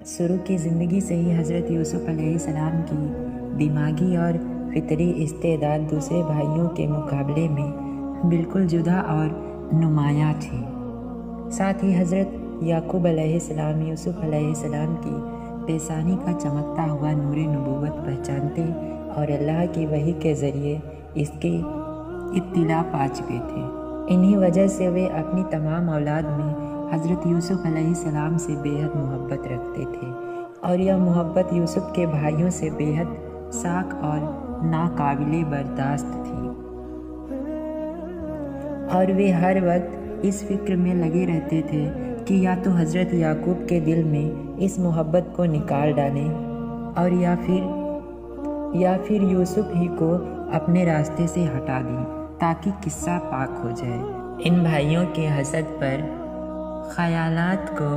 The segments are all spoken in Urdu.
شروع کی زندگی سے ہی حضرت یوسف علیہ السلام کی دماغی اور فطری استعداد دوسرے بھائیوں کے مقابلے میں بالکل جدا اور نمایاں تھی۔ ساتھ ہی حضرت یعقوب علیہ السلام یوسف علیہ السلام کی پیشانی کا چمکتا ہوا نور نبوت پہچانتے اور اللہ کی وحی کے ذریعے اس کی اطلاع پا چکے تھے۔ انہی وجہ سے وہ اپنی تمام اولاد میں حضرت یوسف علیہ السلام سے بے حد محبت رکھتے تھے، اور یہ محبت یوسف کے بھائیوں سے بے حد ساک اور ناقابل برداشت تھی، اور وہ ہر وقت اس فکر میں لگے رہتے تھے کہ یا تو حضرت یعقوب کے دل میں اس محبت کو نکال ڈالیں اور یا پھر یوسف ہی کو اپنے راستے سے ہٹا دیں تاکہ قصہ پاک ہو جائے۔ ان بھائیوں کے حسد پر خیالات کو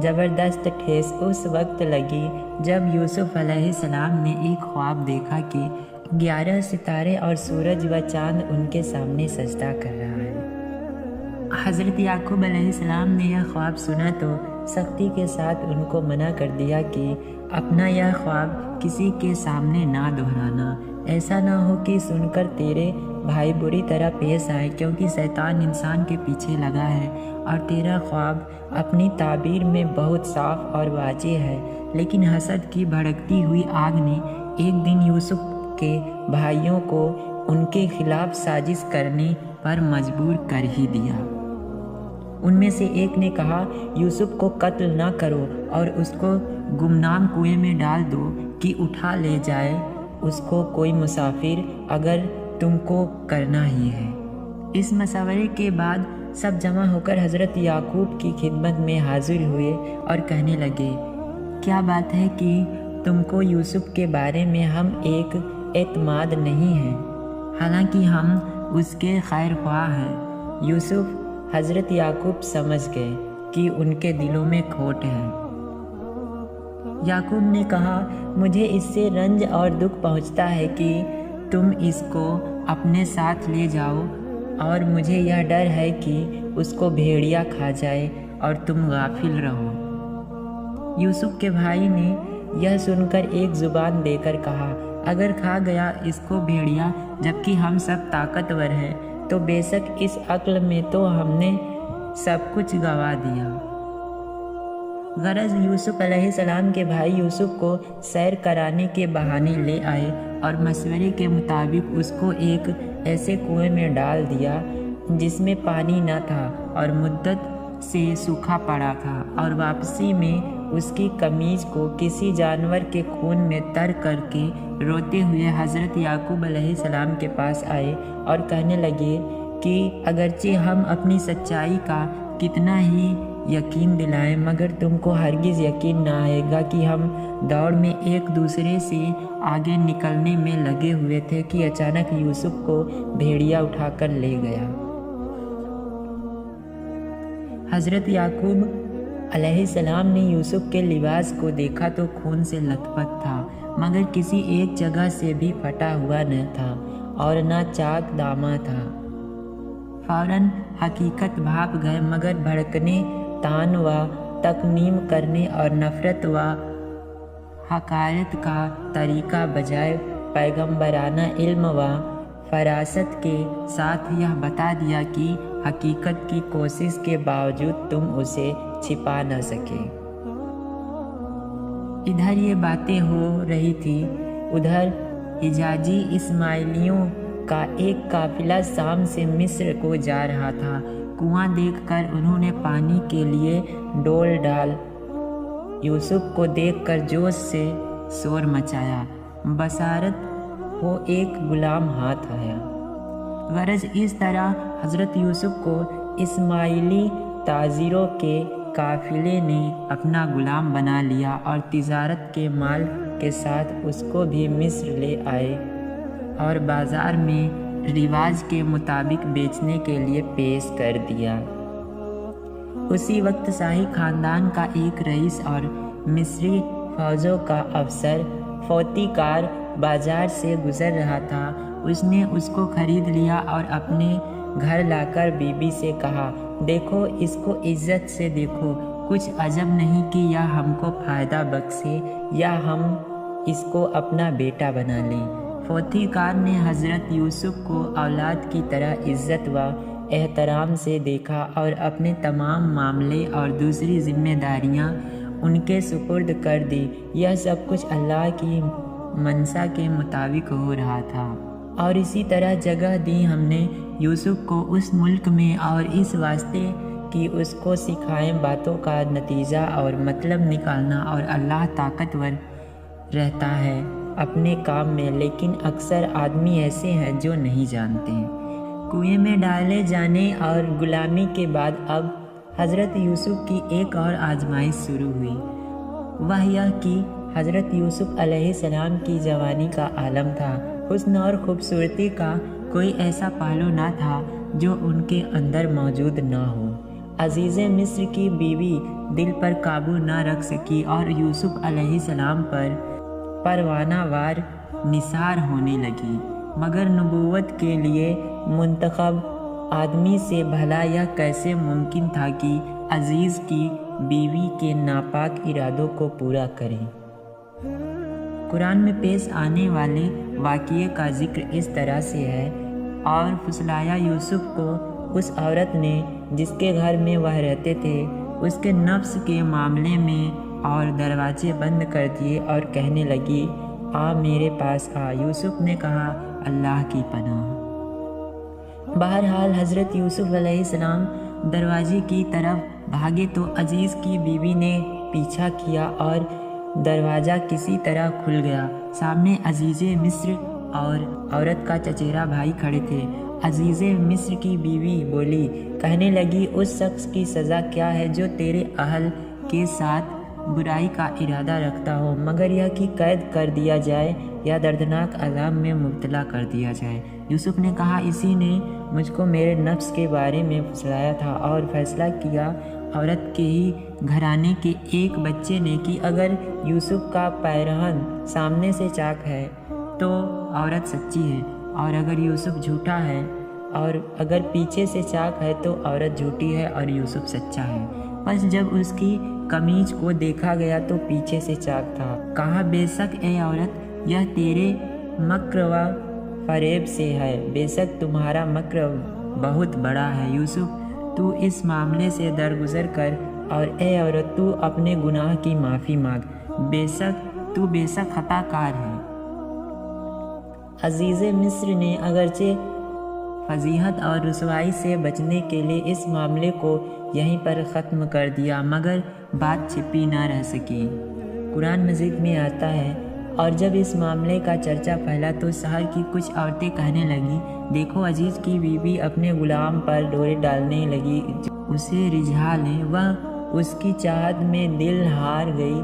زبردست ٹھیس اس وقت لگی جب یوسف علیہ السلام نے ایک خواب دیکھا کہ 11 ستارے اور سورج و چاند ان کے سامنے سجدہ کر رہا ہے۔ حضرت یعقوب علیہ السلام نے یہ خواب سنا تو سختی کے ساتھ ان کو منع کر دیا کہ اپنا یہ خواب کسی کے سامنے نہ دہرانا، ایسا نہ ہو کہ سن کر تیرے بھائی بری طرح پیش آئے، کیونکہ شیطان انسان کے پیچھے لگا ہے اور تیرا خواب اپنی تعبیر میں بہت صاف اور واضح ہے، لیکن حسد کی بھڑکتی ہوئی آگ نے ایک دن یوسف کے بھائیوں کو ان کے خلاف سازش کرنے پر مجبور کر ہی دیا۔ ان میں سے ایک نے کہا، یوسف کو قتل نہ کرو اور اس کو گمنام کنویں میں ڈال دو کہ اٹھا لے جائے اس کو کوئی مسافر، اگر تم کو کرنا ہی ہے۔ اس مشورے کے بعد سب جمع ہو کر حضرت یعقوب کی خدمت میں حاضر ہوئے اور کہنے لگے، کیا بات ہے کہ تم کو یوسف کے بارے میں ہم ایک اعتماد نہیں ہے، حالانکہ ہم اس کے خیر خواہ ہیں۔ یوسف حضرت یعقوب سمجھ گئے کہ ان کے دلوں میں کھوٹ ہے۔ یعقوب نے کہا، مجھے اس سے رنج اور دکھ پہنچتا ہے کہ تم اس کو اپنے ساتھ لے جاؤ، اور مجھے یہ ڈر ہے کہ اس کو بھیڑیا کھا جائے اور تم غافل رہو۔ یوسف کے بھائی نے یہ سن کر ایک زبان دے کر کہا، اگر کھا گیا اس کو بھیڑیا جبکہ ہم سب طاقتور ہیں تو بے شک اس عقل میں تو ہم نے سب کچھ گوا دیا۔ غرض یوسف علیہ السلام کے بھائی یوسف کو سیر کرانے کے بہانے لے آئے اور مشورے کے مطابق اس کو ایک ایسے کنویں میں ڈال دیا جس میں پانی نہ تھا اور مدت سے سوکھا پڑا تھا، اور واپسی میں اس کی قمیض کو کسی جانور کے خون میں تر کر کے روتے ہوئے حضرت یعقوب علیہ السلام کے پاس آئے اور کہنے لگے کہ اگرچہ ہم اپنی سچائی کا کتنا ہی یقین دلائیں، مگر تم کو ہرگز یقین نہ آئے گا کہ ہم دوڑ میں ایک دوسرے سے آگے نکلنے میں لگے ہوئے تھے کہ اچانک یوسف کو بھیڑیا اٹھا کر لے گیا۔ حضرت یعقوب علیہ السلام نے یوسف کے لباس کو دیکھا تو خون سے لت پت تھا، مگر کسی ایک جگہ سے بھی پھٹا ہوا نہ تھا اور نہ چاک دامہ تھا۔ فوراً حقیقت بھاپ گئے، مگر بھڑکنے، تان و تکمیم کرنے اور نفرت و حقارت کا طریقہ بجائے پیغمبرانہ علم و فراست کے ساتھ یہ بتا دیا کہ حقیقت کی کوشش کے باوجود تم اسے چھپا نہ سکے۔ ادھر یہ باتیں ہو رہی تھی، ادھر حجازی اسماعیلیوں کا ایک قافلہ شام سے مصر کو جا رہا تھا۔ کنواں دیکھ کر انہوں نے پانی کے لیے ڈول ڈال یوسف کو دیکھ کر جوش سے شور مچایا، بشارت ہو ایک غلام ہاتھ آیا۔ غرض اس طرح حضرت یوسف کو اسماعیلی تاجروں کے قافلے نے اپنا غلام بنا لیا اور تجارت کے مال کے ساتھ اس کو بھی مصر لے آئے اور بازار میں رواج کے مطابق بیچنے کے لیے پیش کر دیا۔ اسی وقت شاہی خاندان کا ایک رئیس اور مصری فوجوں کا افسر فوتی کار بازار سے گزر رہا تھا۔ اس نے اس کو خرید لیا اور اپنے گھر لا کر بی بی سے کہا، دیکھو اس کو عزت سے دیکھو، کچھ عجب نہیں کہ یہ ہم کو فائدہ بخشے یا ہم اس کو اپنا بیٹا بنا لیں۔ فوتھی کار نے حضرت یوسف کو اولاد کی طرح عزت و احترام سے دیکھا اور اپنے تمام معاملے اور دوسری ذمہ داریاں ان کے سپرد کر دی۔ یہ سب کچھ اللہ کی منشا کے مطابق ہو رہا تھا، اور اسی طرح جگہ دی ہم نے یوسف کو اس ملک میں، اور اس واسطے کہ اس کو سکھائیں باتوں کا نتیجہ اور مطلب نکالنا، اور اللہ طاقتور رہتا ہے اپنے کام میں، لیکن اکثر آدمی ایسے ہیں جو نہیں جانتے۔ کنویں میں ڈالے جانے اور غلامی کے بعد اب حضرت یوسف کی ایک اور آزمائش شروع ہوئی۔ وہ یہ کہ حضرت یوسف علیہ السلام کی جوانی کا عالم تھا۔ حسن اور خوبصورتی کا کوئی ایسا پہلو نہ تھا جو ان کے اندر موجود نہ ہو۔ عزیز مصر کی بیوی دل پر قابو نہ رکھ سکی اور یوسف علیہ السلام پر پروانہ وار نثار ہونے لگی، مگر نبوت کے لیے منتخب آدمی سے بھلا یہ کیسے ممکن تھا کہ عزیز کی بیوی کے ناپاک ارادوں کو پورا کریں۔ قرآن میں پیش آنے والے واقعے کا ذکر اس طرح سے ہے، اور پھسلایا یوسف کو اس عورت نے جس کے گھر میں وہ رہتے تھے، اس کے نفس کے معاملے میں، اور دروازے بند کر دیے اور کہنے لگی، آ میرے پاس آ۔ یوسف نے کہا، اللہ کی پناہ۔ بہرحال حضرت یوسف علیہ السلام دروازے کی طرف بھاگے تو عزیز کی بیوی نے پیچھا کیا اور دروازہ کسی طرح کھل گیا۔ سامنے عزیز مصر اور عورت کا چچیرا بھائی کھڑے تھے۔ عزیز مصر کی بیوی بولی، کہنے لگی، اس شخص کی سزا کیا ہے جو تیرے اہل کے ساتھ برائی کا ارادہ رکھتا ہو، مگر یہ کہ قید کر دیا جائے یا دردناک عذاب میں مبتلا کر دیا جائے۔ یوسف نے کہا، اسی نے مجھ کو میرے نفس کے بارے میں پھسلایا تھا اور فیصلہ کیا عورت کے ہی گھرانے کے ایک بچے نے کہ اگر یوسف کا پیرہن سامنے سے چاک ہے تو عورت سچی ہے، اور اگر یوسف جھوٹا ہے، اور اگر پیچھے سے چاک ہے تو عورت جھوٹی ہے اور یوسف سچا ہے۔ بس جب اس کی قمیض کو دیکھا گیا تو پیچھے سے چاک تھا۔ کہا، بے شک اے عورت، یہ تیرے مکر و فریب سے ہے، بے شک تمہارا مکر بہت بڑا ہے۔ یوسف، تو اس معاملے سے درگزر کر، اور اے عورت، تو اپنے گناہ کی معافی مانگ، بے شک خطا کار ہے۔ عزیز مصر نے اگرچہ فضیحت اور رسوائی سے بچنے کے لیے اس معاملے کو یہیں پر ختم کر دیا، مگر بات چھپی نہ رہ سکی۔ قرآن مجید میں آتا ہے، اور جب اس معاملے کا چرچا پھیلا تو شہر کی کچھ عورتیں کہنے لگیں، دیکھو عزیز کی بیوی اپنے غلام پر ڈورے ڈالنے لگی، اسے رجھا لیں، وہ اس کی چاہت میں دل ہار گئی،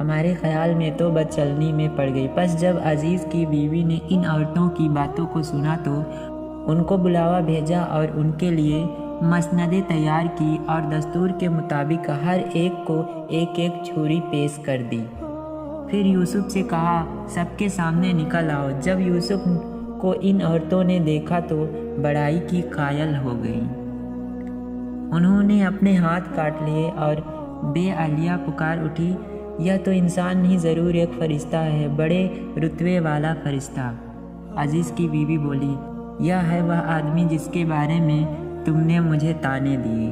ہمارے خیال میں تو بد چلنی میں پڑ گئی۔ پس جب عزیز کی بیوی نے ان عورتوں کی باتوں کو سنا تو ان کو بلاوا بھیجا اور ان کے لیے مسندیں تیار کی، اور دستور کے مطابق ہر ایک کو ایک ایک چھری پیش کر دی۔ پھر یوسف سے کہا، سب کے سامنے نکل آؤ۔ جب یوسف کو ان عورتوں نے دیکھا تو بڑائی کی قائل ہو گئیں۔ انہوں نے اپنے ہاتھ کاٹ لیے اور بے علیہ پکار اٹھی، یہ تو انسان نہیں، ضرور ایک فرشتہ ہے، بڑے رتبے والا فرشتہ۔ عزیز کی بیوی بولی، یہ ہے وہ آدمی جس کے بارے میں تم نے مجھے طعنے دیے۔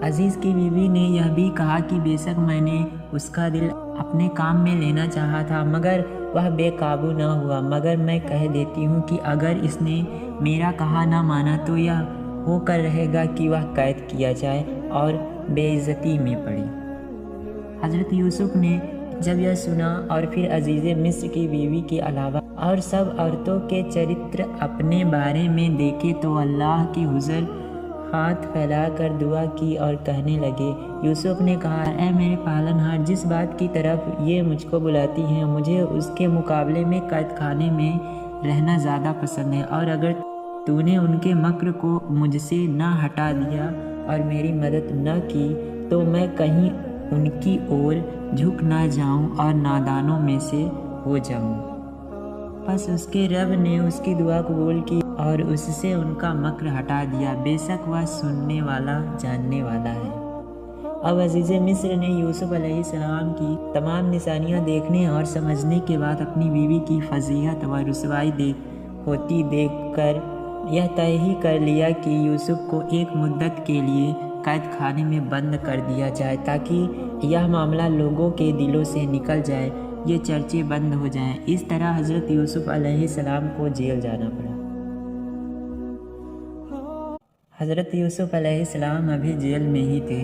عزیز کی بیوی نے یہ بھی کہا کہ بے شک میں نے اس کا دل اپنے کام میں لینا چاہا تھا، مگر وہ بے قابو نہ ہوا، مگر میں کہہ دیتی ہوں کہ اگر اس نے میرا کہا نہ مانا تو یہ ہو کر رہے گا کہ وہ قید کیا جائے اور بے عزتی میں پڑے۔ حضرت یوسف نے جب یہ سنا اور پھر عزیز مصر کی بیوی کے علاوہ اور سب عورتوں کے چرتر اپنے بارے میں دیکھے تو اللہ کے حضور ہاتھ پھیلا کر دعا کی اور کہنے لگے۔ یوسف نے کہا، اے میرے پالن ہار، جس بات کی طرف یہ مجھ کو بلاتی ہیں، مجھے اس کے مقابلے میں قید خانے میں رہنا زیادہ پسند ہے، اور اگر تو نے ان کے مکر کو مجھ سے نہ ہٹا دیا اور میری مدد نہ کی تو میں کہیں ان کی اور جھک نہ جاؤں اور نادانوں میں سے ہو جاؤں۔ پس اس کے رب نے اس کی دعا قبول کی اور اس سے ان کا مکر ہٹا دیا، بے شک وہ سننے والا جاننے والا ہے۔ اب عزیز مصر نے یوسف علیہ السلام کی تمام نشانیاں دیکھنے اور سمجھنے کے بعد اپنی بیوی کی فضیحت و رسوائی ہوتی دیکھ کر یہ طے ہی کر لیا کہ یوسف کو ایک مدت کے لیے قید خانے میں بند کر دیا جائے تاکہ یہ معاملہ لوگوں کے دلوں سے نکل جائے، یہ چرچے بند ہو جائیں۔ اس طرح حضرت یوسف علیہ السلام کو جیل جانا پڑا۔ حضرت یوسف علیہ السلام ابھی جیل میں ہی تھے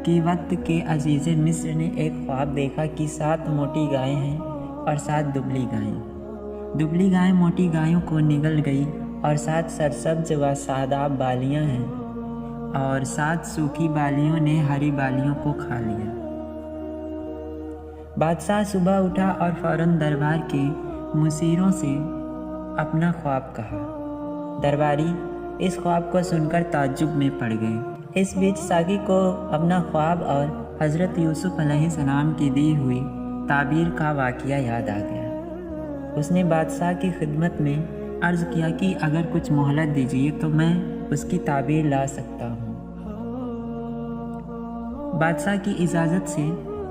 کہ وقت کے عزیز مصر نے ایک خواب دیکھا کہ 7 موٹی گائیں ہیں اور 7 دبلی گائیں۔ دبلی گائیں موٹی گایوں کو نگل گئی اور 7 سرسبز و شاداب بالیاں ہیں اور 7 سوکھی بالیوں نے ہری بالیوں کو کھا لیا۔ بادشاہ صبح اٹھا اور فوراً دربار کے مشیروں سے اپنا خواب کہا۔ درباری اس خواب کو سن کر تعجب میں پڑ گئے۔ اس بیچ ساقی کو اپنا خواب اور حضرت یوسف علیہ السلام کی دی ہوئی تعبیر کا واقعہ یاد آ گیا۔ اس نے بادشاہ کی خدمت میں عرض کیا کہ اگر کچھ مہلت دیجیے تو میں اس کی تعبیر لا سکتا ہوں۔ بادشاہ کی اجازت سے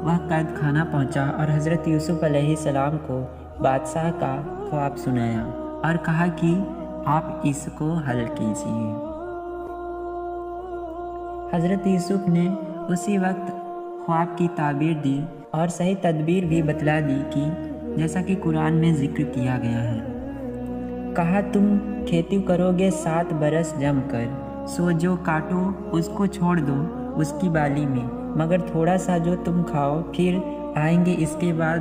وہ قید خانہ پہنچا اور حضرت یوسف علیہ السلام کو بادشاہ کا خواب سنایا اور کہا کہ آپ اس کو حل کیجیے۔ حضرت یوسف نے اسی وقت خواب کی تعبیر دی اور صحیح تدبیر بھی بتلا دی کہ جیسا کہ قرآن میں ذکر کیا گیا ہے۔ کہا تم کھیتی کرو گے 7 برس جم کر، سو جو کاٹو اس کو چھوڑ دو اس کی بالی میں، مگر تھوڑا سا جو تم کھاؤ، پھر آئیں گے اس کے بعد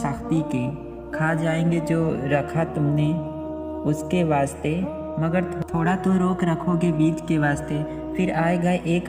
سختی کے، کھا جائیں گے جو رکھا تم نے اس کے واسطے، مگر تھوڑا تو روک رکھو گے بیج کے واسطے، پھر آئے گا 1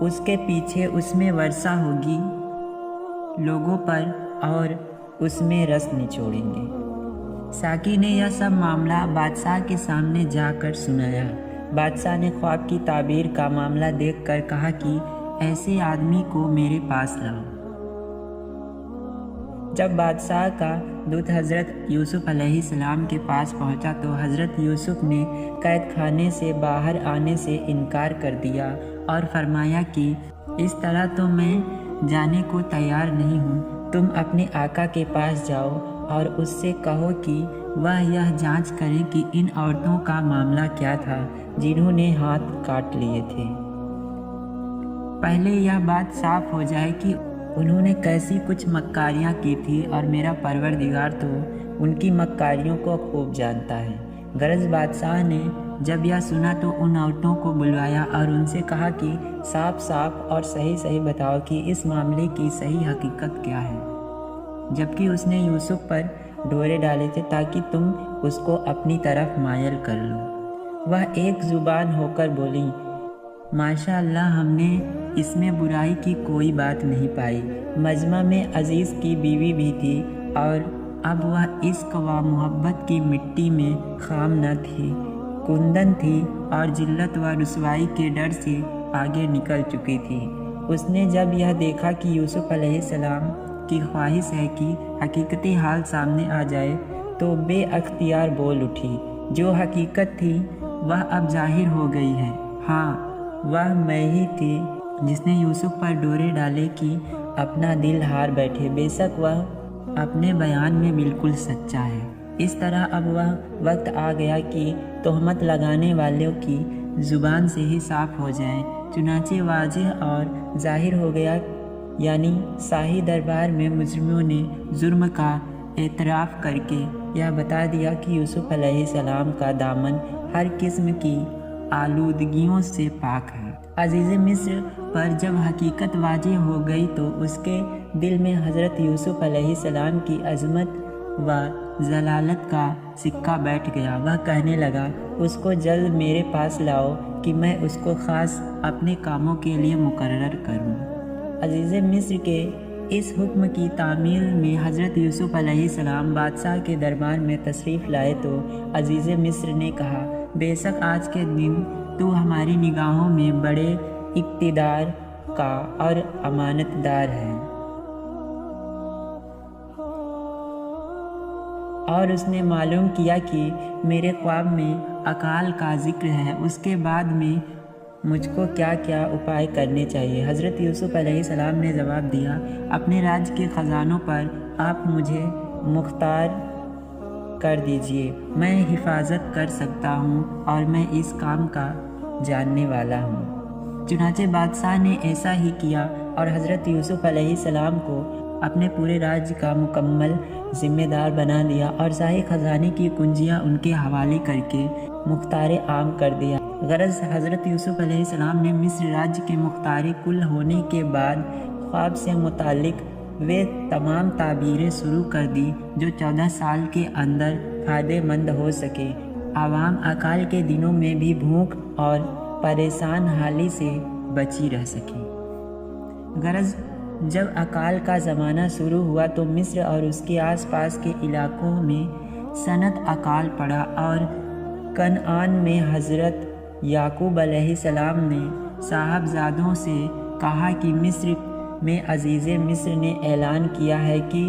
اس کے پیچھے اس میں ورشا ہوگی لوگوں پر اور اس میں رس نچوڑیں گے۔ ساقی نے یہ سب معاملہ بادشاہ کے سامنے جا کر سنایا۔ بادشاہ نے خواب کی تعبیر کا معاملہ دیکھ کر کہا کہ ایسے آدمی کو میرے پاس لاؤ۔ جب بادشاہ کا دودھ حضرت یوسف علیہ السلام کے پاس پہنچا تو حضرت یوسف نے قید خانے سے باہر آنے سے انکار کر دیا اور فرمایا کہ اس طرح تو میں جانے کو تیار نہیں ہوں، تم اپنے آقا کے پاس جاؤ اور اس سے کہو کہ وہ یہ جانچ کرے کہ ان عورتوں کا معاملہ کیا تھا جنہوں نے ہاتھ کاٹ لیے تھے۔ پہلے یہ بات صاف ہو جائے کہ انہوں نے کیسی کچھ مکاریاں کی تھی اور میرا پروردگار تو ان کی مکاریوں کو خوب جانتا ہے۔ غرض بادشاہ نے جب یہ سنا تو ان عورتوں کو بلوایا اور ان سے کہا کہ صاف صاف اور صحیح بتاؤ کہ اس معاملے کی صحیح حقیقت کیا ہے، جبکہ اس نے یوسف پر ڈورے ڈالے تھے تاکہ تم اس کو اپنی طرف مائل کر لو۔ وہ ایک زبان ہو کر بولی، ماشاء اللہ ہم نے اس میں برائی کی کوئی بات نہیں پائی۔ مجمع میں عزیز کی بیوی بھی تھی اور اب وہ عشق و محبت کی مٹی میں خام نہ تھی، کندن تھی اور ذلت و رسوائی کے ڈر سے آگے نکل چکی تھی۔ اس نے جب یہ دیکھا کہ یوسف علیہ السلام کی خواہش ہے کہ حقیقتی حال سامنے آ جائے تو بے اختیار بول اٹھی، جو حقیقت تھی وہ اب ظاہر ہو گئی ہے۔ ہاں، وہ میں ہی تھی جس نے یوسف پر ڈورے ڈالے کہ اپنا دل ہار بیٹھے، بے شک وہ اپنے بیان میں بالکل سچا ہے۔ اس طرح اب وہ وقت آ گیا کہ تہمت لگانے والوں کی زبان سے ہی صاف ہو جائیں، چنانچہ واضح اور ظاہر ہو گیا، یعنی شاہی دربار میں مجرموں نے جرم کا اعتراف کر کے یہ بتا دیا کہ یوسف علیہ السلام کا دامن ہر قسم کی آلودگیوں سے پاک ہے۔ عزیز مصر پر جب حقیقت واضح ہو گئی تو اس کے دل میں حضرت یوسف علیہ السلام کی عظمت و ذلالت کا سکہ بیٹھ گیا۔ وہ کہنے لگا، اس کو جلد میرے پاس لاؤ کہ میں اس کو خاص اپنے کاموں کے لیے مقرر کروں۔ عزیز مصر کے اس حکم کی تعمیل میں حضرت یوسف علیہ السلام بادشاہ کے دربار میں تشریف لائے تو عزیز مصر نے کہا، بے شک آج کے دن تو ہماری نگاہوں میں بڑے اقتدار کا اور امانت دار ہے۔ اور اس نے معلوم کیا کہ میرے خواب میں اکال کا ذکر ہے، اس کے بعد میں مجھ کو کیا کیا اپائے کرنے چاہیے۔ حضرت یوسف علیہ السلام نے جواب دیا، اپنے راج کے خزانوں پر آپ مجھے مختار کر دیجئے، میں حفاظت کر سکتا ہوں اور میں اس کام کا جاننے والا ہوں۔ چنانچہ بادشاہ نے ایسا ہی کیا اور حضرت یوسف علیہ السلام کو اپنے پورے راج کا مکمل ذمہ دار بنا دیا اور شاہی خزانے کی کنجیاں ان کے حوالے کر کے مختار عام کر دیا۔ غرض حضرت یوسف علیہ السلام نے مصر راج کے مختار کل ہونے کے بعد خواب سے متعلق وہ تمام تعبیریں شروع کر دی جو 14 سال کے اندر فائدہ مند ہو سکے، عوام اکال کے دنوں میں بھی بھوک اور پریشان حالی سے بچی رہ سکے۔ غرض جب اکال کا زمانہ شروع ہوا تو مصر اور اس کے آس پاس کے علاقوں میں سنت اکال پڑا اور کنعان میں حضرت یعقوب علیہ السلام نے صاحبزادوں سے کہا کہ مصر میں عزیز مصر نے اعلان کیا ہے کہ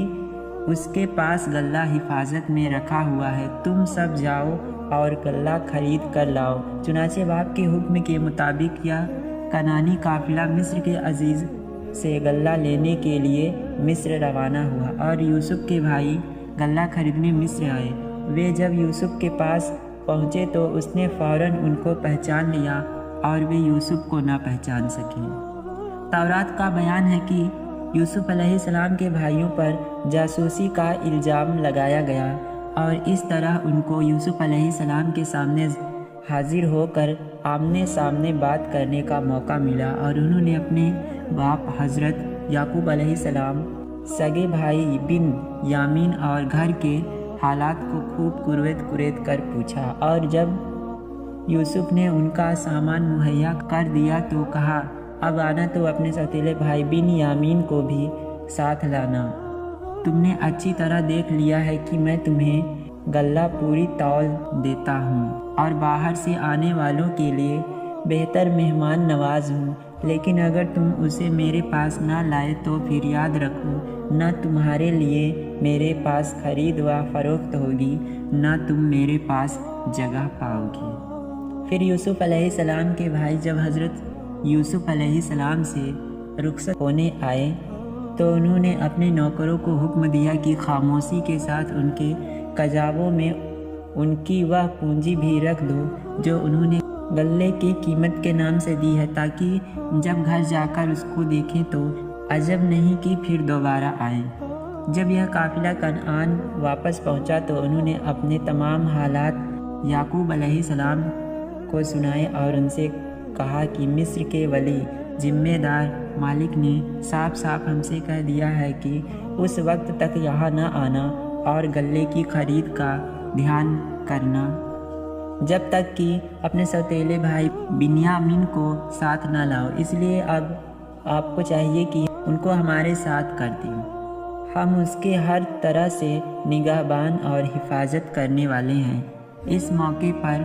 اس کے پاس غلہ حفاظت میں رکھا ہوا ہے، تم سب جاؤ اور غلہ خرید کر لاؤ۔ چنانچہ باپ کے حکم کے مطابق یہ کنعانی قافلہ مصر کے عزیز سے غلہ لینے کے لیے مصر روانہ ہوا اور یوسف کے بھائی غلہ خریدنے مصر آئے۔ وہ جب یوسف کے پاس پہنچے تو اس نے فوراً ان کو پہچان لیا اور وہ یوسف کو نہ پہچان سکے۔ تورات کا بیان ہے کہ یوسف علیہ السلام کے بھائیوں پر جاسوسی کا الزام لگایا گیا اور اس طرح ان کو یوسف علیہ السلام کے سامنے حاضر ہو کر آمنے سامنے بات کرنے کا موقع ملا اور انہوں نے اپنے باپ حضرت یعقوب علیہ السلام، سگے بھائی بن یامین اور گھر کے حالات کو خوب قریت کر پوچھا، اور جب یوسف نے ان کا سامان مہیا کر دیا تو کہا، اب آنا تو اپنے سوتیلے بھائی بن یامین کو بھی ساتھ لانا۔ تم نے اچھی طرح دیکھ لیا ہے کہ میں تمہیں غلہ پوری تول دیتا ہوں اور باہر سے آنے والوں کے لیے بہتر مہمان نواز ہوں، لیکن اگر تم اسے میرے پاس نہ لائے تو پھر یاد رکھو، نہ تمہارے لیے میرے پاس خرید و فروخت ہوگی، نہ تم میرے پاس جگہ پاؤ گی۔ پھر یوسف علیہ السلام کے بھائی جب حضرت یوسف علیہ السلام سے رخصت ہونے آئے تو انہوں نے اپنے نوکروں کو حکم دیا کہ خاموشی کے ساتھ ان کے کجاووں میں ان کی وہ پونجی بھی رکھ دو جو انہوں نے غلے کی قیمت کے نام سے دی ہے، تاکہ جب گھر جا کر اس کو دیکھیں تو عجب نہیں کہ پھر دوبارہ آئیں۔ جب یہ قافلہ کنعان واپس پہنچا تو انہوں نے اپنے تمام حالات یعقوب علیہ السلام کو سنائے اور ان سے کہا کہ مصر کے ولی ذمہ دار مالک نے صاف صاف ہم سے کہہ دیا ہے کہ اس وقت تک یہاں نہ آنا اور غلے کی خرید کا دھیان کرنا جب تک کہ اپنے سوتیلے بھائی بنیامین کو ساتھ نہ لاؤ، اس لیے اب آپ کو چاہیے کہ ان کو ہمارے ساتھ کر دیں، ہم اس کے ہر طرح سے نگہبان اور حفاظت کرنے والے ہیں۔ اس موقع پر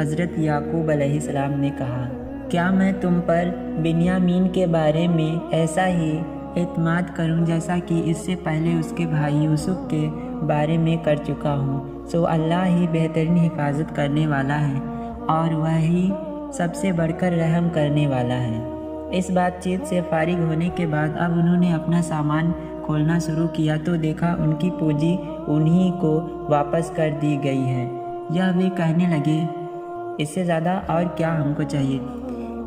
حضرت یعقوب علیہ السلام نے کہا، کیا میں تم پر بنیامین کے بارے میں ایسا ہی اعتماد کروں جیسا کہ اس سے پہلے اس کے بھائی یوسف کے بارے میں کر چکا ہوں؟ سو اللہ ہی بہترین حفاظت کرنے والا ہے اور وہی سب سے بڑھ کر رحم کرنے والا ہے۔ اس بات چیت سے فارغ ہونے کے بعد اب انہوں نے اپنا سامان کھولنا شروع کیا تو دیکھا ان کی پونجی انہی کو واپس کر دی گئی ہے۔ یہ بھی کہنے لگے، اس سے زیادہ اور کیا ہم کو چاہیے،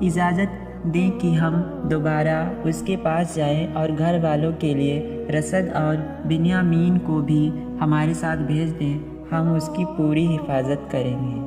اجازت دیں کہ ہم دوبارہ اس کے پاس جائیں اور گھر والوں کے لیے رسد اور بنیامین کو بھی ہمارے ساتھ بھیج دیں، ہم اس کی پوری حفاظت کریں گے۔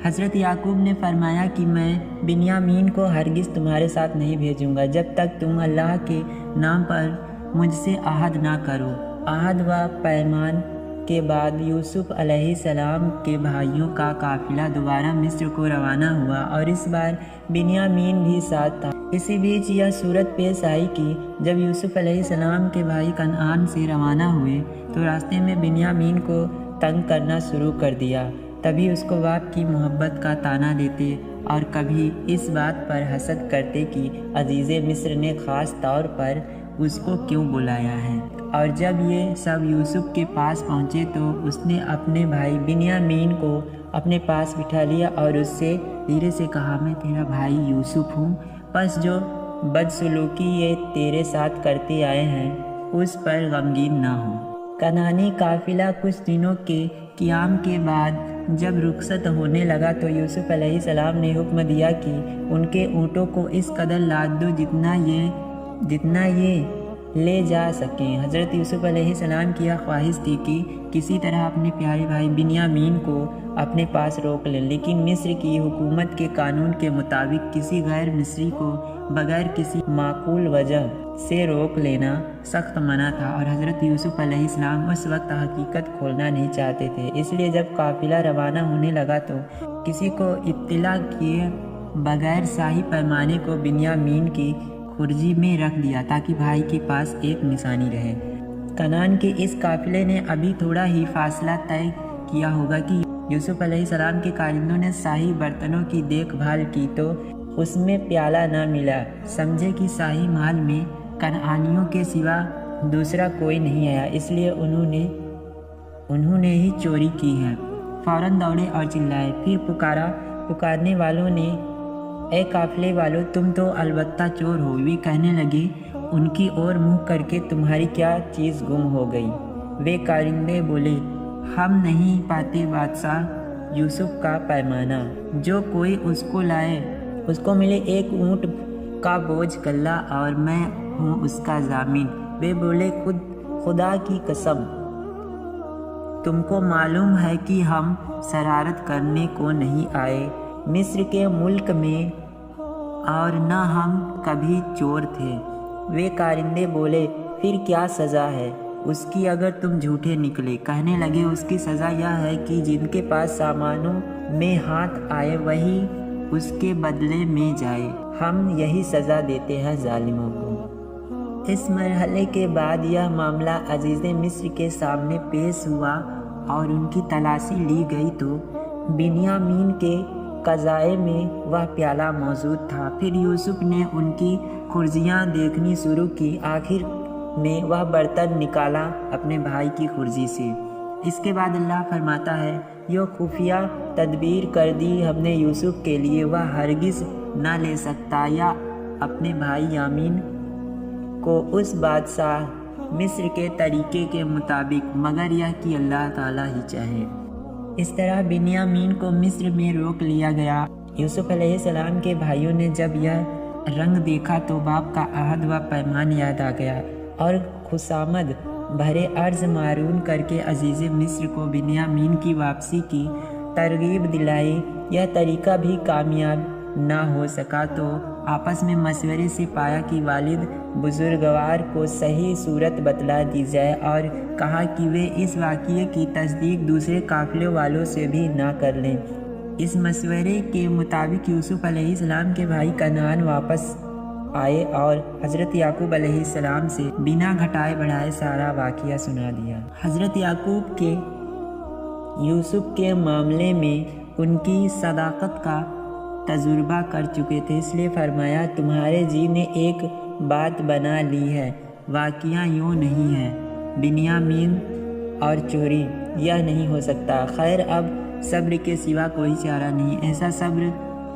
حضرت یعقوب نے فرمایا کہ میں بنیامین کو ہرگز تمہارے ساتھ نہیں بھیجوں گا جب تک تم اللہ کے نام پر مجھ سے عہد نہ کرو۔ عہد و پیمان کے بعد یوسف علیہ السلام کے بھائیوں کا قافلہ دوبارہ مصر کو روانہ ہوا اور اس بار بنیامین بھی ساتھ تھا۔ اسی بیچ یہ صورت پیش آئی کہ جب یوسف علیہ السلام کے بھائی کنعان سے روانہ ہوئے تو راستے میں بنیامین کو تنگ کرنا شروع کر دیا، تبھی اس کو باپ کی محبت کا طعنہ دیتے اور کبھی اس بات پر حسد کرتے کہ عزیز مصر نے خاص طور پر اس کو کیوں بلایا ہے؟ اور جب یہ سب یوسف کے پاس پہنچے تو اس نے اپنے بھائی بنیامین کو اپنے پاس بٹھا لیا اور اس سے دھیرے سے کہا، میں تیرا بھائی یوسف ہوں، بس جو بدسلوکی یہ تیرے ساتھ کرتے آئے ہیں اس پر غمگین نہ ہو۔ کنعانی قافلہ کچھ دنوں کے قیام کے بعد جب رخصت ہونے لگا تو یوسف علیہ السلام نے حکم دیا کہ ان کے اونٹوں کو اس قدر لاد دو جتنا یہ لے جا سکیں۔ حضرت یوسف علیہ السلام کی یہ خواہش تھی کہ کسی طرح اپنے پیارے بھائی بنیامین کو اپنے پاس روک لیں، لیکن مصر کی حکومت کے قانون کے مطابق کسی غیر مصری کو بغیر کسی معقول وجہ سے روک لینا سخت منع تھا، اور حضرت یوسف علیہ السلام اس وقت حقیقت کھولنا نہیں چاہتے تھے۔ اس لیے جب قافلہ روانہ ہونے لگا تو کسی کو اطلاع کیے بغیر صحیح پیمانے کو بنیامین کی خرجی میں رکھ دیا تاکہ بھائی کے پاس ایک نشانی رہے۔ کنعان کے اس قافلے نے ابھی تھوڑا ہی فاصلہ طے کیا ہوگا کہ یوسف علیہ السلام کے کارندوں نے شاہی برتنوں کی دیکھ بھال کی تو اس میں پیالہ نہ ملا۔ سمجھے کہ شاہی محل میں کنعانیوں کے سوا دوسرا کوئی نہیں آیا، اس لیے انہوں نے ہی چوری کی ہے۔ فوراً دوڑے اور چلائے، پھر پکارنے والوں نے، اے قافلے والوں، تم تو البتہ چور ہو۔ وہ کہنے لگے، ان کی اور منہ کر کے تمہاری کیا چیز گم ہو گئی؟ وہ کارندے بولے، ہم نہیں پاتے بادشاہ یوسف کا پیمانہ، جو کوئی اس کو لائے اس کو ملے ایک اونٹ کا بوجھ غلہ اور میں ہوں اس کا ضامن۔ وہ بولے، خدا کی قسم، تم کو معلوم ہے کہ ہم شرارت کرنے کو نہیں آئے مصر کے ملک میں، اور نہ ہم کبھی چور تھے۔ وہ کارندے بولے، پھر کیا سزا ہے اس کی اگر تم جھوٹے نکلے؟ کہنے لگے، اس کی سزا یہ ہے کہ جن کے پاس سامانوں میں ہاتھ آئے وہی اس کے بدلے میں جائے۔ ہم یہی سزا دیتے ہیں ظالموں کو۔ اس مرحلے کے بعد یہ معاملہ عزیز مصر کے سامنے پیش ہوا اور ان کی تلاشی لی گئی تو بنیامین کے قضائے میں وہ پیالہ موجود تھا۔ پھر یوسف نے ان کی خرجیاں دیکھنی شروع کی، آخر میں وہ برتن نکالا اپنے بھائی کی خرجی سے۔ اس کے بعد اللہ فرماتا ہے، یہ خفیہ تدبیر کر دی ہم نے یوسف کے لیے، وہ ہرگز نہ لے سکتا یا اپنے بھائی یامین کو اس بادشاہ مصر کے طریقے کے مطابق، مگر یہ کہ اللہ تعالیٰ ہی چاہے۔ اس طرح بنیامین کو مصر میں روک لیا گیا۔ یوسف علیہ السلام کے بھائیوں نے جب یہ رنگ دیکھا تو باپ کا عہد و پیمان یاد آ گیا اور خوشامد بھرے عرض معرون کر کے عزیز مصر کو بنیامین کی واپسی کی ترغیب دلائی۔ یہ طریقہ بھی کامیاب نہ ہو سکا تو آپس میں مشورے سے پایا کہ والد بزرگوار کو صحیح صورت بتلا دی جائے اور کہا کہ وہ اس واقعے کی تصدیق دوسرے قافلے والوں سے بھی نہ کر لیں۔ اس مشورے کے مطابق یوسف علیہ السلام کے بھائی کنعان واپس آئے اور حضرت یعقوب علیہ السلام سے بنا گھٹائے بڑھائے سارا واقعہ سنا دیا۔ حضرت یعقوب کے یوسف کے معاملے میں ان کی صداقت کا تجربہ کر چکے تھے، اس لیے فرمایا، تمہارے جی نے ایک بات بنا لی ہے، واقعہ یوں نہیں ہے، بنیامین اور چوری یہ نہیں ہو سکتا۔ خیر، اب صبر کے سوا کوئی چارہ نہیں، ایسا صبر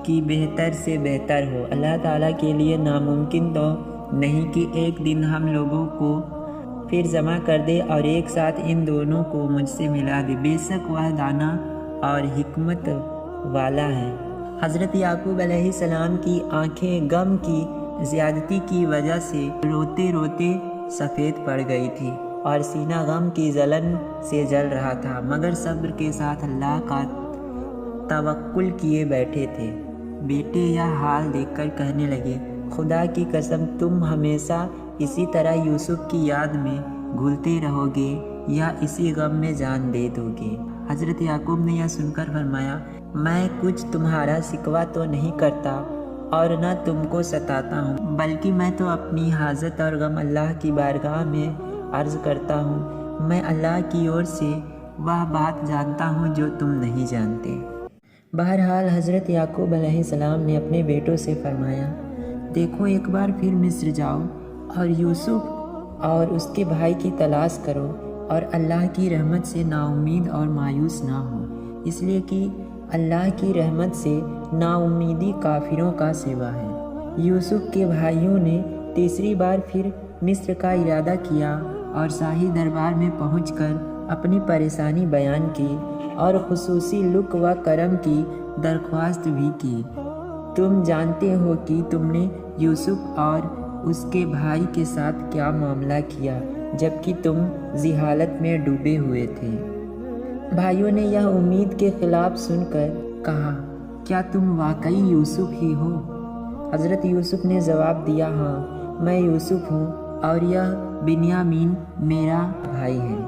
کہ بہتر سے بہتر ہو۔ اللہ تعالیٰ کے لیے ناممکن تو نہیں کہ ایک دن ہم لوگوں کو پھر جمع کر دے اور ایک ساتھ ان دونوں کو مجھ سے ملا دے، بے شک وہ دانا اور حکمت والا ہے۔ حضرت یعقوب علیہ السلام کی آنکھیں غم کی زیادتی کی وجہ سے روتے روتے سفید پڑ گئی تھی اور سینہ غم کی جلن سے جل رہا تھا، مگر صبر کے ساتھ اللہ کا توکل کیے بیٹھے تھے۔ بیٹے یہ حال دیکھ کر کہنے لگے، خدا کی قسم، تم ہمیشہ اسی طرح یوسف کی یاد میں گھلتے رہو گے یا اسی غم میں جان دے دو گے؟ حضرت یعقوب نے یہ سن کر فرمایا، میں کچھ تمہارا شکوہ تو نہیں کرتا اور نہ تم کو ستاتا ہوں، بلکہ میں تو اپنی حاجت اور غم اللہ کی بارگاہ میں عرض کرتا ہوں۔ میں اللہ کی اور سے وہ بات جانتا ہوں جو تم نہیں جانتے۔ بہرحال حضرت یعقوب علیہ السلام نے اپنے بیٹوں سے فرمایا، دیکھو ایک بار پھر مصر جاؤ اور یوسف اور اس کے بھائی کی تلاش کرو اور اللہ کی رحمت سے نا امید اور مایوس نہ ہو، اس لیے کہ اللہ کی رحمت سے نا امیدی کافروں کا سوا ہے۔ یوسف کے بھائیوں نے تیسری بار پھر مصر کا ارادہ کیا اور شاہی دربار میں پہنچ کر اپنی پریشانی بیان کی اور خصوصی لطف و کرم کی درخواست بھی کی۔ تم جانتے ہو کہ تم نے یوسف اور اس کے بھائی کے ساتھ کیا معاملہ کیا جبکہ تم جہالت میں ڈوبے ہوئے تھے۔ بھائیوں نے یہ امید کے خلاف سن کر کہا، کیا تم واقعی یوسف ہی ہو؟ حضرت یوسف نے جواب دیا، ہاں میں یوسف ہوں اور یہ بنیامین میرا بھائی ہے۔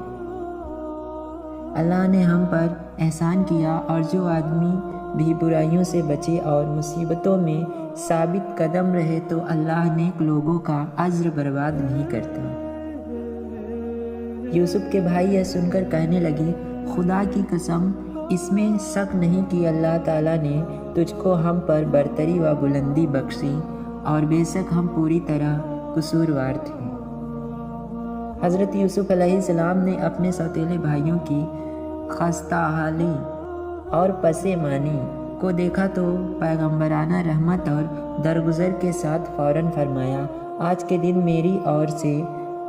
اللہ نے ہم پر احسان کیا، اور جو آدمی بھی برائیوں سے بچے اور مصیبتوں میں ثابت قدم رہے تو اللہ نیک لوگوں کا اجر برباد نہیں کرتا۔ یوسف کے بھائی یہ سن کر کہنے لگے، خدا کی قسم اس میں شک نہیں کہ اللہ تعالیٰ نے تجھ کو ہم پر برتری و بلندی بخشی، اور بے شک ہم پوری طرح قصوروار تھے۔ حضرت یوسف علیہ السلام نے اپنے سوتیلے بھائیوں کی خستہ حالی اور پشیمانی کو دیکھا تو پیغمبرانہ رحمت اور درگزر کے ساتھ فوراً فرمایا، آج کے دن میری اور سے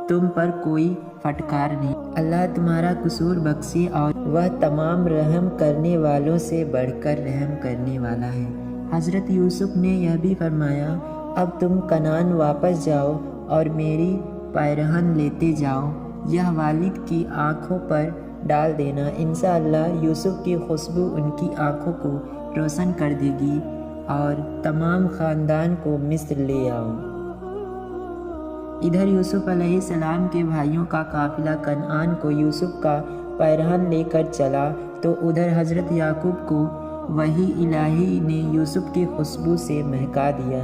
تم پر کوئی پھٹکار نہیں، اللہ تمہارا قصور بخشے اور وہ تمام رحم کرنے والوں سے بڑھ کر رحم کرنے والا ہے۔ حضرت یوسف نے یہ بھی فرمایا، اب تم کنعان واپس جاؤ اور میری پیرہن لیتے جاؤ، یہ والد کی آنکھوں پر ڈال دینا، انشاءاللہ یوسف کی خوشبو ان کی آنکھوں کو روشن کر دے گی اور تمام خاندان کو مصر لے آؤ۔ ادھر یوسف علیہ السلام کے بھائیوں کا قافلہ کنعان کو یوسف کا پیرہن لے کر چلا تو ادھر حضرت یعقوب کو وحی الہی نے یوسف کی خوشبو سے مہکا دیا۔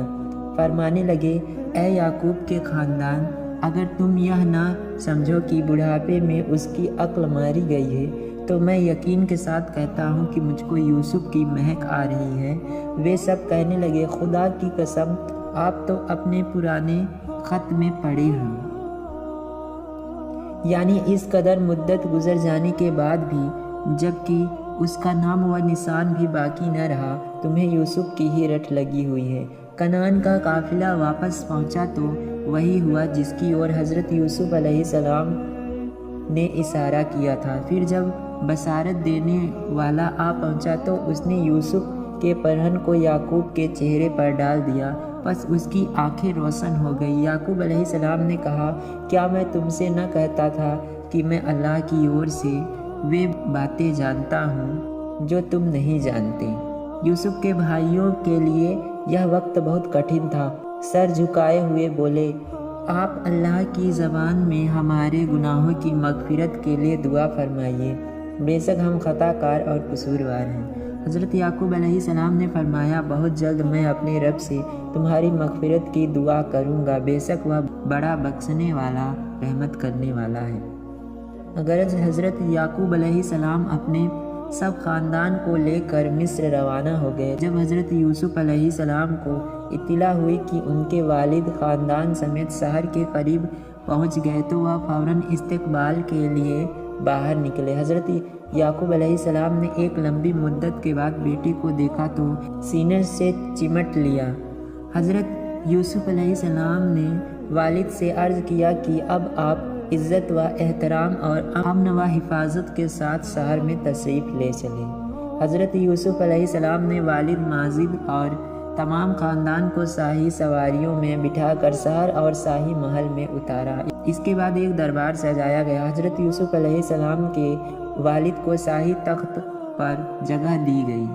فرمانے لگے، اے یعقوب کے خاندان، اگر تم یہ نہ سمجھو کہ بڑھاپے میں اس کی عقل ماری گئی ہے تو میں یقین کے ساتھ کہتا ہوں کہ مجھ کو یوسف کی مہک آ رہی ہے۔ وہ سب کہنے لگے، خدا کی قسم آپ تو اپنے پرانے خط میں پڑے ہوں، یعنی اس قدر مدت گزر جانے کے بعد بھی جبکہ اس کا نام و نشان بھی باقی نہ رہا، تمہیں یوسف کی ہی رٹ لگی ہوئی ہے۔ کنعان کا قافلہ واپس پہنچا تو وہی ہوا جس کی اور حضرت یوسف علیہ السلام نے اشارہ کیا تھا۔ پھر جب بشارت دینے والا آ پہنچا تو اس نے یوسف کے پیرہن کو یعقوب کے چہرے پر ڈال دیا، بس اس کی آنکھیں روشن ہو گئی۔ یعقوب علیہ السلام نے کہا، کیا میں تم سے نہ کہتا تھا کہ میں اللہ کی اور سے وہ باتیں جانتا ہوں جو تم نہیں جانتے؟ یوسف کے بھائیوں کے لیے یہ وقت بہت کٹھن تھا، سر جھکائے ہوئے بولے، آپ اللہ کی زبان میں ہمارے گناہوں کی مغفرت کے لیے دعا فرمائیے، بے شک ہم خطا کار اور قصوروار ہیں۔ حضرت یعقوب علیہ السلام نے فرمایا، بہت جلد میں اپنے رب سے تمہاری مغفرت کی دعا کروں گا، بے شک وہ بڑا بخشنے والا رحمت کرنے والا ہے۔ اگرچہ حضرت یعقوب علیہ السلام اپنے سب خاندان کو لے کر مصر روانہ ہو گئے، جب حضرت یوسف علیہ السلام کو اطلاع ہوئی کہ ان کے والد خاندان سمیت شہر کے قریب پہنچ گئے تو وہ فوراً استقبال کے لیے باہر نکلے۔ حضرت یعقوب علیہ السلام نے ایک لمبی مدت کے بعد بیٹے کو دیکھا تو سینے سے چمٹ لیا۔ حضرت یوسف علیہ السلام نے والد سے عرض کیا کہ اب آپ عزت و احترام اور امن و حفاظت کے ساتھ شہر میں تشریف لے چلیں۔ حضرت یوسف علیہ السلام نے والد ماجد اور تمام خاندان کو شاہی سواریوں میں بٹھا کر شہر اور شاہی محل میں اتارا۔ اس کے بعد ایک دربار سجایا گیا۔ حضرت یوسف علیہ السلام کے والد کو شاہی تخت پر جگہ دی گئی۔